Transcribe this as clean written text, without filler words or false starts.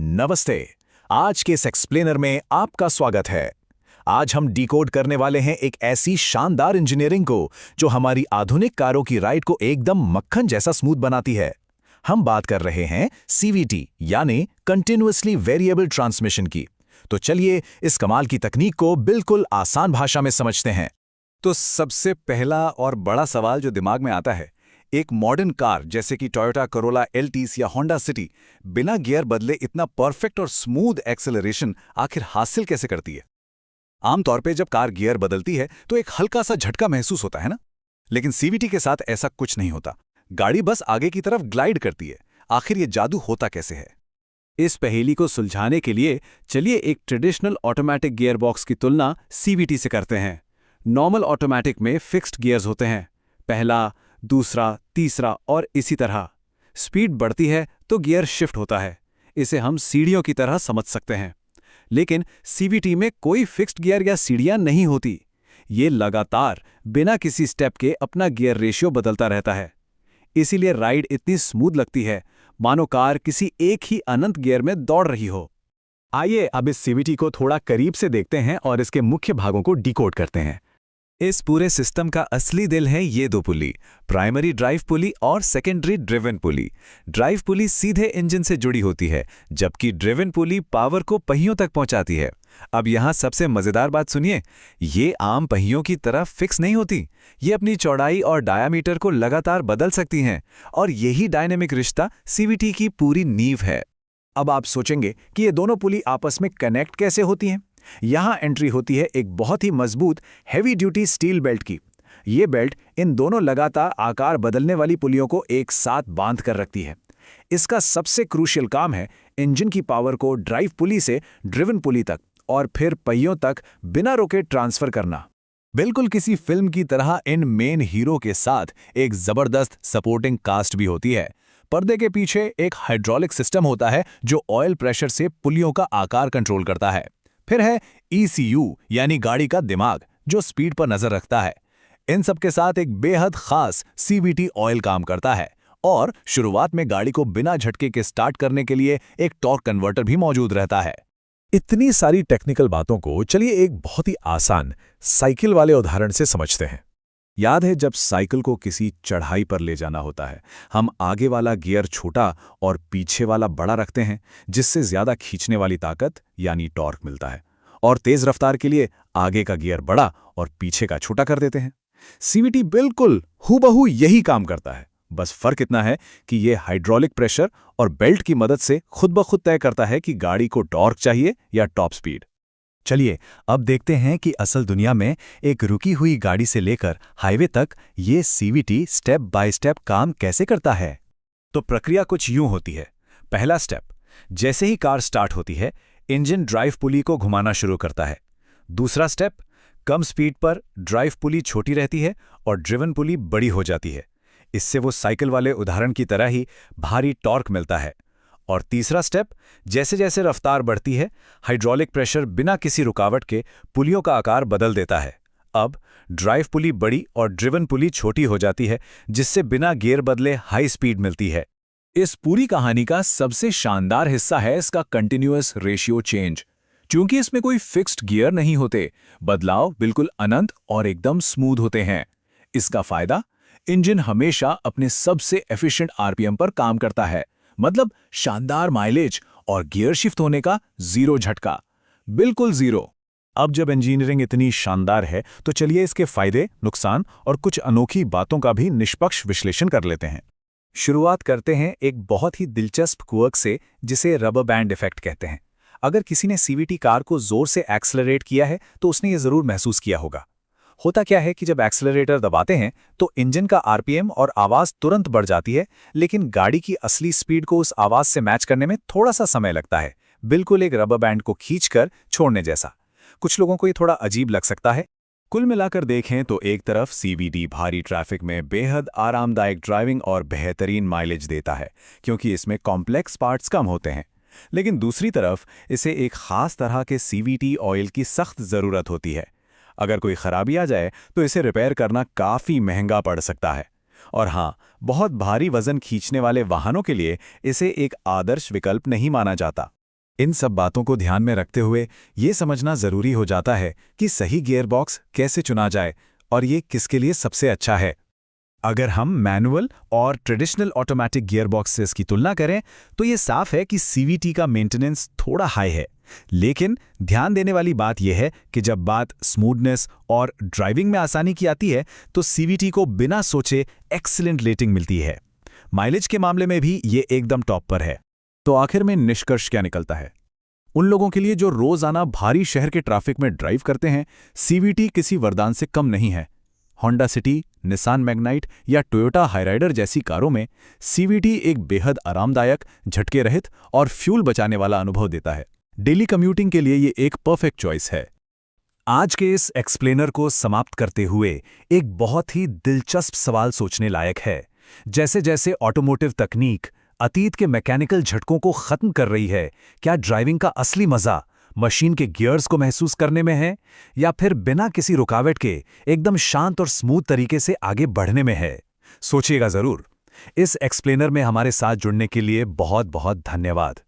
नमस्ते। आज के इस एक्सप्लेनर में आपका स्वागत है। आज हम डिकोड करने वाले हैं एक ऐसी शानदार इंजीनियरिंग को जो हमारी आधुनिक कारों की राइड को एकदम मक्खन जैसा स्मूथ बनाती है। हम बात कर रहे हैं सीवीटी यानी कंटिन्यूअसली वेरिएबल ट्रांसमिशन की। तो चलिए इस कमाल की तकनीक को बिल्कुल आसान भाषा में समझते हैं। तो सबसे पहला और बड़ा सवाल जो दिमाग में आता है, एक मॉडर्न कार जैसे कि टोयोटा करोला एल्टिस या होंडा सिटी बिना गियर बदले इतना परफेक्ट और स्मूथ एक्सेलरेशन आखिर हासिल कैसे करती है? आमतौर पे जब कार गियर बदलती है तो एक हल्का सा झटका महसूस होता है ना, लेकिन सीवीटी के साथ ऐसा कुछ नहीं होता। गाड़ी बस आगे की तरफ ग्लाइड करती है। आखिर ये जादू होता कैसे है? इस पहेली को सुलझाने के लिए चलिए एक ट्रेडिशनल ऑटोमेटिक गियरबॉक्स की तुलना सीवीटी से करते हैं। नॉर्मल ऑटोमेटिक में फिक्स्ड गियर्स होते हैं, पहला, दूसरा, तीसरा और इसी तरह। स्पीड बढ़ती है तो गियर शिफ्ट होता है। इसे हम सीढ़ियों की तरह समझ सकते हैं। लेकिन सीवीटी में कोई फिक्स्ड गियर या सीढ़ियां नहीं होती। ये लगातार बिना किसी स्टेप के अपना गियर रेशियो बदलता रहता है। इसीलिए राइड इतनी स्मूथ लगती है, मानो कार किसी एक ही अनंत गियर में दौड़ रही हो। आइए अब इस सीवीटी को थोड़ा करीब से देखते हैं और इसके मुख्य भागों को डिकोड करते हैं। इस पूरे सिस्टम का असली दिल है ये दो पुली, प्राइमरी ड्राइव पुली और सेकेंडरी ड्रिवन पुली। ड्राइव पुली सीधे इंजन से जुड़ी होती है, जबकि ड्रिवन पुली पावर को पहियों तक पहुंचाती है। अब यहाँ सबसे मजेदार बात सुनिए, ये आम पहियों की तरह फिक्स नहीं होती। ये अपनी चौड़ाई और डायामीटर को लगातार बदल सकती हैं, और यही डायनेमिक रिश्ता सीवीटी की पूरी नींव है। अब आप सोचेंगे कि ये दोनों पुली आपस में कनेक्ट कैसे होती हैं? यहाँ एंट्री होती है एक बहुत ही मजबूत हैवी ड्यूटी स्टील बेल्ट की। ये बेल्ट इन दोनों लगातार आकार बदलने वाली पुलियों को एक साथ बांध कर रखती है। इसका सबसे क्रूशियल काम है इंजन की पावर को ड्राइव पुली से ड्रिवन पुली तक और फिर पहियों तक बिना रोके ट्रांसफर करना। बिल्कुल किसी फिल्म की तरह इन मेन हीरो के साथ एक जबरदस्त सपोर्टिंग कास्ट भी होती है। पर्दे के पीछे एक हाइड्रोलिक सिस्टम होता है जो ऑयल प्रेशर से पुलियों का आकार कंट्रोल करता है। फिर है ECU यानी गाड़ी का दिमाग, जो स्पीड पर नजर रखता है। इन सब के साथ एक बेहद खास CVT ऑयल काम करता है, और शुरुआत में गाड़ी को बिना झटके के स्टार्ट करने के लिए एक टॉर्क कन्वर्टर भी मौजूद रहता है। इतनी सारी टेक्निकल बातों को चलिए एक बहुत ही आसान साइकिल वाले उदाहरण से समझते हैं। याद है जब साइकिल को किसी चढ़ाई पर ले जाना होता है, हम आगे वाला गियर छोटा और पीछे वाला बड़ा रखते हैं, जिससे ज्यादा खींचने वाली ताकत यानी टॉर्क मिलता है, और तेज रफ्तार के लिए आगे का गियर बड़ा और पीछे का छोटा कर देते हैं। सीवीटी बिल्कुल हूबहू यही काम करता है, बस फर्क इतना है कि ये हाइड्रोलिक प्रेशर और बेल्ट की मदद से खुद ब खुद तय करता है कि गाड़ी को टॉर्क चाहिए या टॉप स्पीड। चलिए अब देखते हैं कि असल दुनिया में एक रुकी हुई गाड़ी से लेकर हाईवे तक ये सीवीटी स्टेप बाय स्टेप काम कैसे करता है। तो प्रक्रिया कुछ यूं होती है। पहला स्टेप, जैसे ही कार स्टार्ट होती है, इंजन ड्राइव पुली को घुमाना शुरू करता है। दूसरा स्टेप, कम स्पीड पर ड्राइव पुली छोटी रहती है और ड्रिवन पुली बड़ी हो जाती है। इससे वो साइकिल वाले उदाहरण की तरह ही भारी टॉर्क मिलता है। और तीसरा स्टेप, जैसे जैसे रफ्तार बढ़ती है, हाइड्रोलिक प्रेशर बिना किसी रुकावट के पुलियों का आकार बदल देता है। अब ड्राइव पुली बड़ी और ड्रिवन पुली छोटी हो जाती है, जिससे बिना गियर बदले हाई स्पीड मिलती है। इस पूरी कहानी का सबसे शानदार हिस्सा है इसका कंटिन्यूअस रेशियो चेंज। क्योंकि इसमें कोई फिक्स्ड गियर नहीं होते, बदलाव बिल्कुल अनंत और एकदम स्मूथ होते हैं। इसका फायदा, इंजन हमेशा अपने सबसे एफिशिएंट RPM पर काम करता है, मतलब शानदार माइलेज और गियर शिफ्ट होने का जीरो झटका, बिल्कुल जीरो। अब जब इंजीनियरिंग इतनी शानदार है तो चलिए इसके फायदे, नुकसान और कुछ अनोखी बातों का भी निष्पक्ष विश्लेषण कर लेते हैं। शुरुआत करते हैं एक बहुत ही दिलचस्प क्वर्क से, जिसे रबर बैंड इफेक्ट कहते हैं। अगर किसी ने सीवीटी कार को जोर से एक्सेलरेट किया है तो उसने ये जरूर महसूस किया होगा। होता क्या है कि जब एक्सेलरेटर दबाते हैं तो इंजन का RPM और आवाज तुरंत बढ़ जाती है, लेकिन गाड़ी की असली स्पीड को उस आवाज से मैच करने में थोड़ा सा समय लगता है, बिल्कुल एक रबर बैंड को खींचकर छोड़ने जैसा। कुछ लोगों को ये थोड़ा अजीब लग सकता है। कुल मिलाकर देखें तो एक तरफ सीवीटी भारी ट्रैफिक में बेहद आरामदायक ड्राइविंग और बेहतरीन माइलेज देता है, क्योंकि इसमें कॉम्प्लेक्स पार्ट्स कम होते हैं। लेकिन दूसरी तरफ इसे एक खास तरह के सीवीटी ऑयल की सख्त ज़रूरत होती है। अगर कोई खराबी आ जाए तो इसे रिपेयर करना काफ़ी महंगा पड़ सकता है। और हाँ, बहुत भारी वजन खींचने वाले वाहनों के लिए इसे एक आदर्श विकल्प नहीं माना जाता। इन सब बातों को ध्यान में रखते हुए ये समझना ज़रूरी हो जाता है कि सही गियरबॉक्स कैसे चुना जाए और ये किसके लिए सबसे अच्छा है। अगर हम मैनुअल और ट्रेडिशनल ऑटोमेटिक गियरबॉक्सेस की तुलना करें तो ये साफ है कि सीवीटी का मेंटेनेंस थोड़ा हाई है, लेकिन ध्यान देने वाली बात यह है कि जब बात स्मूथनेस और ड्राइविंग में आसानी की आती है तो सीवीटी को बिना सोचे एक्सीलेंट रेटिंग मिलती है। माइलेज के मामले में भी ये एकदम टॉप पर है। तो आखिर में निष्कर्ष क्या निकलता है? उन लोगों के लिए जो रोजाना भारी शहर के ट्रैफिक में ड्राइव करते हैं, सीवीटी किसी वरदान से कम नहीं है। होंडा सिटी, निसान मैग्नाइट या टोयोटा हाईराइडर जैसी कारों में सीवीटी एक बेहद आरामदायक, झटके रहित और फ्यूल बचाने वाला अनुभव देता है। डेली कम्यूटिंग के लिए ये एक परफेक्ट चॉइस है। आज के इस एक्सप्लेनर को समाप्त करते हुए एक बहुत ही दिलचस्प सवाल सोचने लायक है। जैसे जैसे ऑटोमोटिव तकनीक अतीत के मैकेनिकल झटकों को खत्म कर रही है, क्या ड्राइविंग का असली मजा मशीन के गियर्स को महसूस करने में है या फिर बिना किसी रुकावट के एकदम शांत और स्मूथ तरीके से आगे बढ़ने में है? सोचिएगा जरूर। इस एक्सप्लेनर में हमारे साथ जुड़ने के लिए बहुत बहुत धन्यवाद।